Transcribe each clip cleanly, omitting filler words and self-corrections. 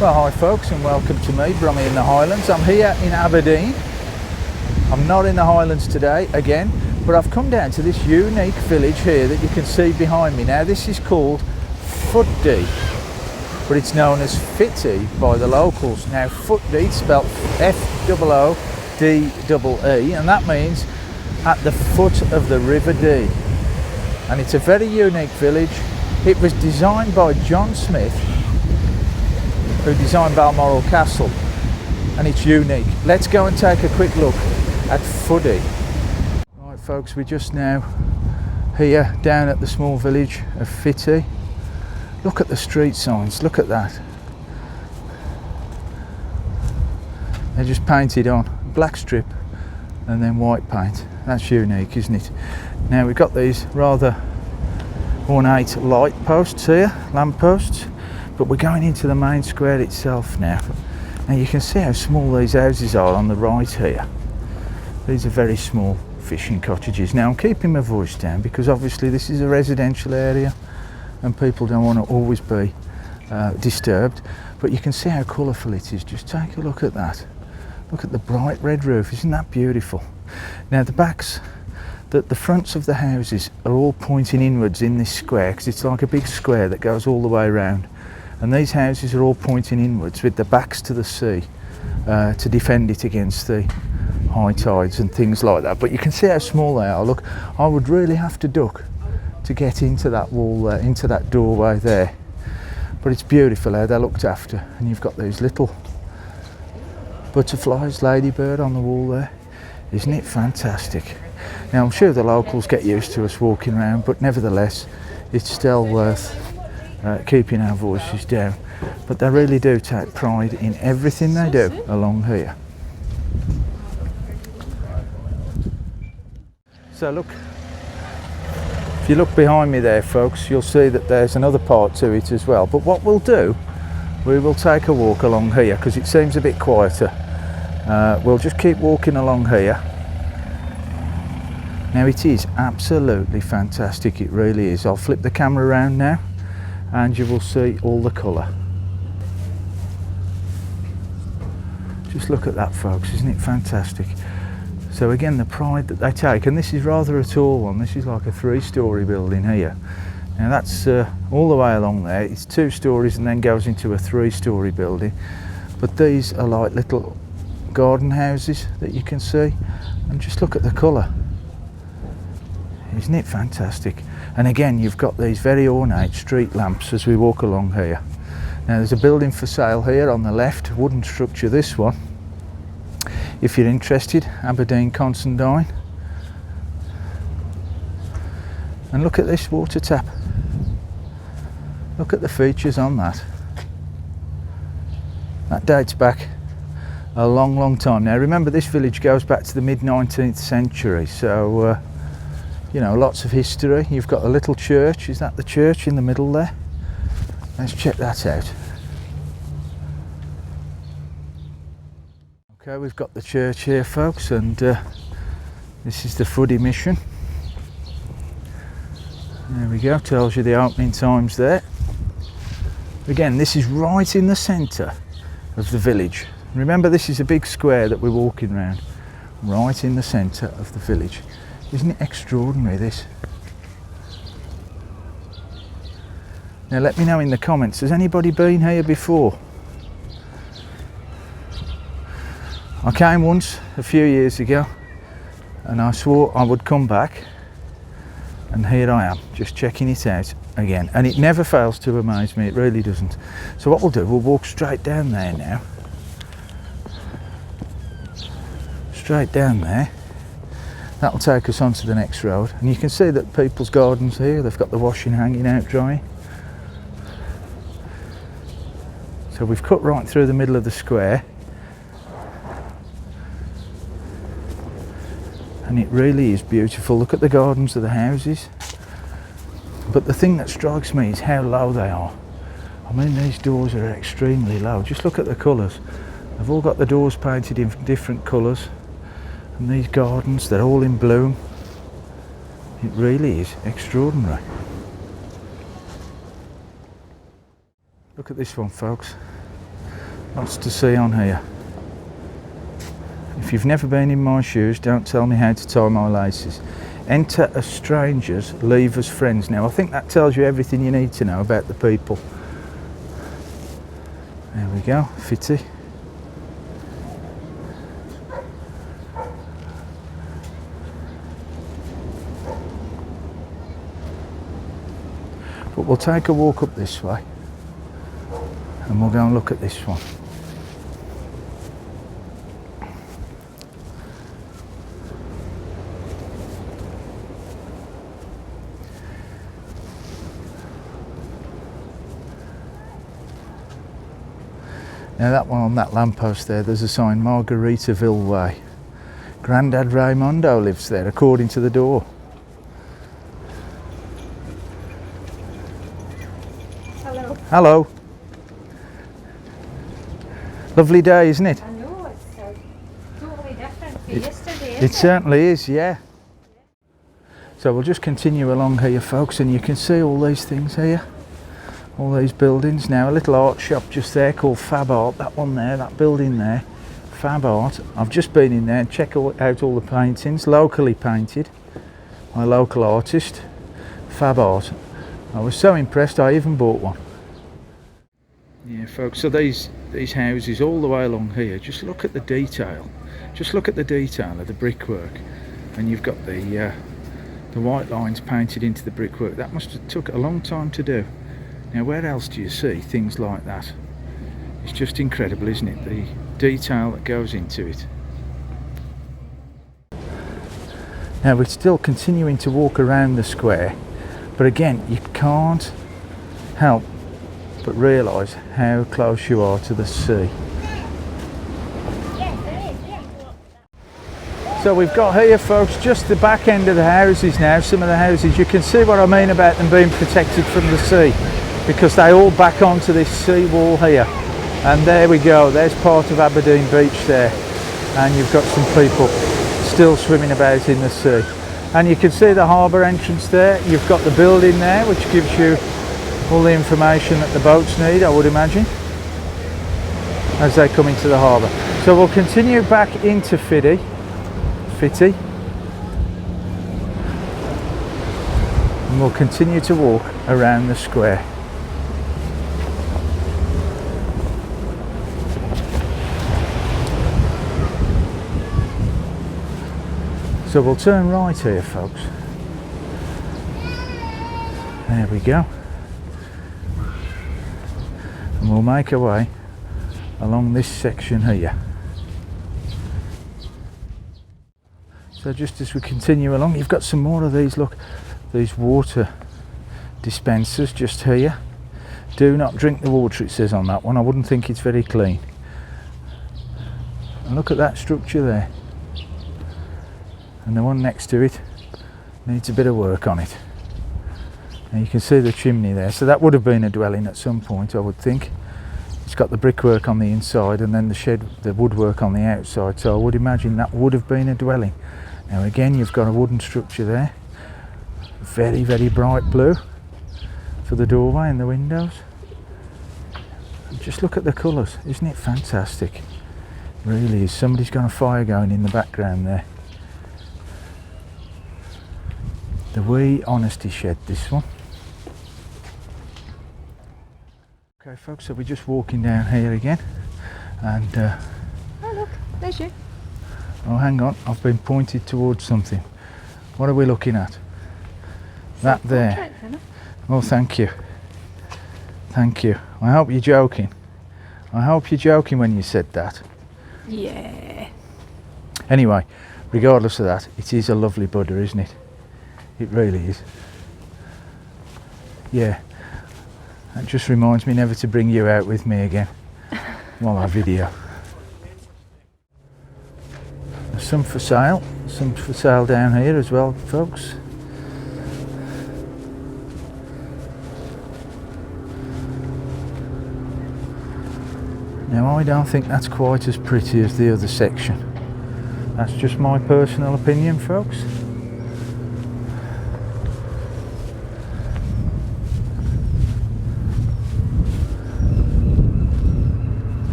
Well, hi folks, and welcome to me, Brummy in the Highlands. I'm here in Aberdeen. I'm not in the Highlands today again, but I've come down to this unique village here that you can see behind me. Now this is called Footdee, but it's known as Fittie by the locals. Now Footdee, spelled F-O-O-D-E-E, and that means at the foot of the River Dee. And it's a very unique village. It was designed by John Smith, who designed Balmoral Castle, and it's unique. Let's go and take a quick look at Footdee. Right folks, we're just now here down at the small village of Fittie. Look at the street signs, look at that. They're just painted on, black strip and then white paint. That's unique, isn't it? Now we've got these rather ornate light posts here, lamp posts. But we're going into the main square itself now. Now you can see how small these houses are on the right here. These are very small fishing cottages. Now I'm keeping my voice down because obviously this is a residential area and people don't want to always be disturbed. But you can see how colourful it is. Just take a look at that. Look at the bright red roof, isn't that beautiful? Now the fronts of the houses are all pointing inwards in this square because it's like a big square that goes all the way around. And these houses are all pointing inwards with the backs to the sea to defend it against the high tides and things like that. But you can see how small they are. Look, I would really have to duck to get into that wall there, into that doorway there. But it's beautiful how they're looked after. And you've got these little butterflies, ladybird on the wall there. Isn't it fantastic? Now I'm sure the locals get used to us walking around, but nevertheless it's still worth keeping our voices down. But they really do take pride in everything they do along here. So look, if you look behind me there folks, you'll see that there's another part to it as well. But what we'll do, we will take a walk along here because it seems a bit quieter. We'll just keep walking along here. Now it is absolutely fantastic, it really is. I'll flip the camera around now and you will see all the colour. Just look at that folks, isn't it fantastic? So again, the pride that they take, and this is rather a tall one. This is like a 3-storey building here. Now that's all the way along there. It's 2 stories and then goes into a 3-storey building. But these are like little garden houses that you can see, and just look at the colour. Isn't it fantastic? And again, you've got these very ornate street lamps as we walk along here. Now there's a building for sale here on the left, wooden structure this one. If you're interested, Aberdeen Considine. And look at this water tap. Look at the features on that. That dates back a long time. Now remember, this village goes back to the mid-19th century, so you know, lots of history. You've got a little church. Is that the church in the middle there? Let's check that out. Okay, we've got the church here folks, and this is the Footdee mission. There we go, tells you the opening times there. Again, this is right in the centre of the village. Remember, this is a big square that we're walking around, right in the centre of the village. Isn't it extraordinary, this? Now let me know in the comments, has anybody been here before? I came once a few years ago and I swore I would come back, and here I am, just checking it out again. And it never fails to amaze me, it really doesn't. So what we'll do, we'll walk straight down there now. Straight down there. That'll take us onto the next road, and you can see that people's gardens here, they've got the washing hanging out drying. So we've cut right through the middle of the square, and it really is beautiful. Look at the gardens of the houses. But the thing that strikes me is how low they are. I mean, these doors are extremely low. Just look at the colours. They've all got the doors painted in different colours. And these gardens, they're all in bloom. It really is extraordinary. Look at this one, folks. Lots to see on here. If you've never been in my shoes, don't tell me how to tie my laces. Enter as strangers, leave as friends. Now I think that tells you everything you need to know about the people. There we go, Fittie. But we'll take a walk up this way and we'll go and look at this one. Now that one on that lamppost there, there's a sign, Margaritaville Way. Grandad Raymondo lives there, according to the door. Hello. Hello. Lovely day, isn't it? I know, it's totally different from yesterday. It certainly is, yeah. So we'll just continue along here, folks, and you can see all these things here. All these buildings. Now a little art shop just there called Fab Art, that one there, that building there, Fab Art. I've just been in there and checked out all the paintings, locally painted, my local artist, Fab Art. I was so impressed I even bought one. Yeah folks, so these houses all the way along here, just look at the detail. Just look at the detail of the brickwork, and you've got the white lines painted into the brickwork. That must have took a long time to do. Now where else do you see things like that? It's just incredible, isn't it? The detail that goes into it. Now we're still continuing to walk around the square, but again you can't help but realise how close you are to the sea. So we've got here, folks, just the back end of the houses now. Some of the houses, you can see what I mean about them being protected from the sea, because they all back onto this sea wall here. And there we go, there's part of Aberdeen beach there, and you've got some people still swimming about in the sea. And you can see the harbour entrance there. You've got the building there, which gives you all the information that the boats need, I would imagine, as they come into the harbour. So we'll continue back into Fittie, and we'll continue to walk around the square. So we'll turn right here, folks. There we go. And we'll make our way along this section here. So just as we continue along, you've got some more of these, look, these water dispensers just here. Do not drink the water, it says on that one. I wouldn't think it's very clean. And look at that structure there. And the one next to it needs a bit of work on it. And you can see the chimney there, so that would have been a dwelling at some point, I would think. It's got the brickwork on the inside and then the shed, the woodwork on the outside, so I would imagine that would have been a dwelling. Now again, you've got a wooden structure there, very, very bright blue for the doorway and the windows. Just look at the colours, isn't it fantastic? It really is. Somebody's got a fire going in the background there. The wee honesty shed, this one. Okay folks, so we're just walking down here again, and Oh look, there's you. oh hang on, I've been pointed towards something. What are we looking at? That there. Oh thank you. Thank you. I hope you're joking. I hope you're joking when you said that. Yeah. Anyway, regardless of that, it is a lovely Buddha, isn't it? It really is. Yeah, that just reminds me never to bring you out with me again while I video. There's some for sale down here as well, folks. Now I don't think that's quite as pretty as the other section. That's just my personal opinion, folks.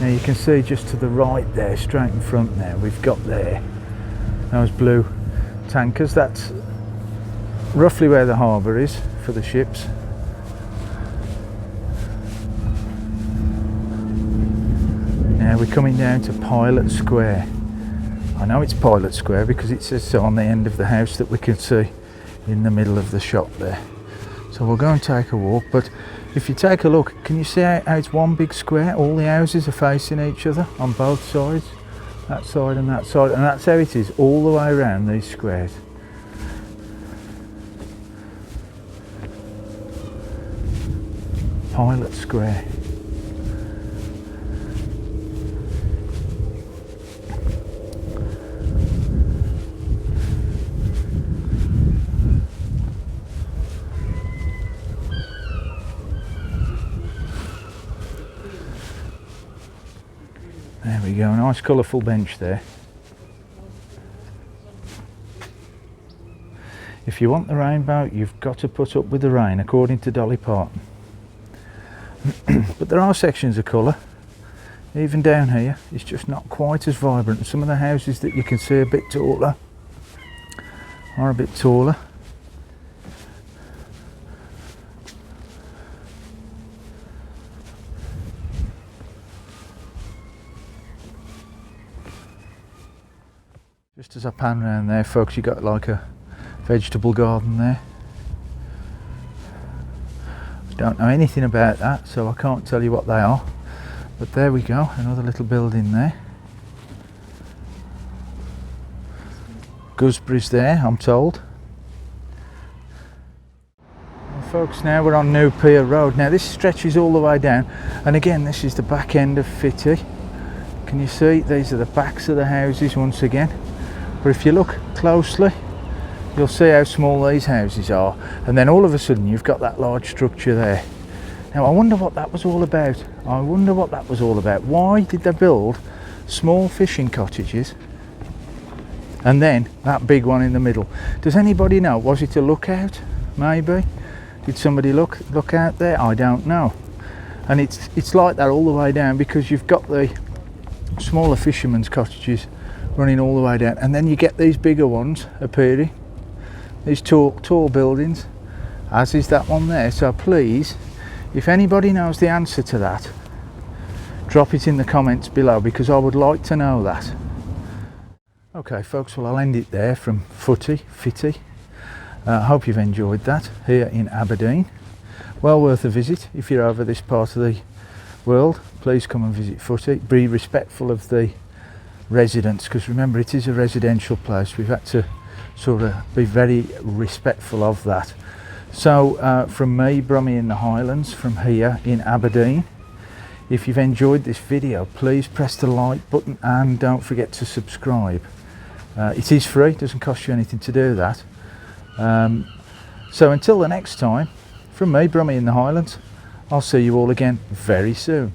Now you can see just to the right there, straight in front there, we've got there those blue tankers. That's roughly where the harbour is for the ships. Now we're coming down to Pilot Square. I know it's Pilot Square because it says so on the end of the house that we can see in the middle of the shop there. So we'll go and take a walk, but if you take a look, can you see how it's one big square? All the houses are facing each other on both sides, that side and that side, and that's how it is all the way around these squares. Pilot Square. There we go, a nice colourful bench there. If you want the rainbow, you've got to put up with the rain, according to Dolly Parton. But there are sections of colour. Even down here, it's just not quite as vibrant. Some of the houses that you can see a bit taller are a bit taller. Just as I pan around there, folks, you got like a vegetable garden there. I don't know anything about that, so I can't tell you what they are. But there we go, another little building there. Gooseberries there, I'm told. Well, folks, now we're on New Pier Road. Now this stretches all the way down, and again, this is the back end of Fittie. Can you see? These are the backs of the houses once again. But if you look closely, you'll see how small these houses are, and then all of a sudden you've got that large structure there. Now I wonder what that was all about. I wonder what that was all about. Why did they build small fishing cottages and then that big one in the middle? Does anybody know? Was it a lookout? Maybe. Did somebody look out there? I don't know. And it's like that all the way down, because you've got the smaller fishermen's cottages running all the way down, and then you get these bigger ones appearing, these tall buildings, as is that one there. So please, if anybody knows the answer to that, drop it in the comments below, because I would like to know that. Okay folks, well I'll end it there from Fittie. I hope you've enjoyed that here in Aberdeen. Well worth a visit if you're over this part of the world. Please come and visit Fittie. Be respectful of the residents, because remember, it is a residential place. We've had to sort of be very respectful of that. So from me, Brummy in the Highlands, from here in Aberdeen, if you've enjoyed this video, please press the like button and don't forget to subscribe. It is free, doesn't cost you anything to do that. So until the next time, from me, Brummy in the Highlands, I'll see you all again very soon.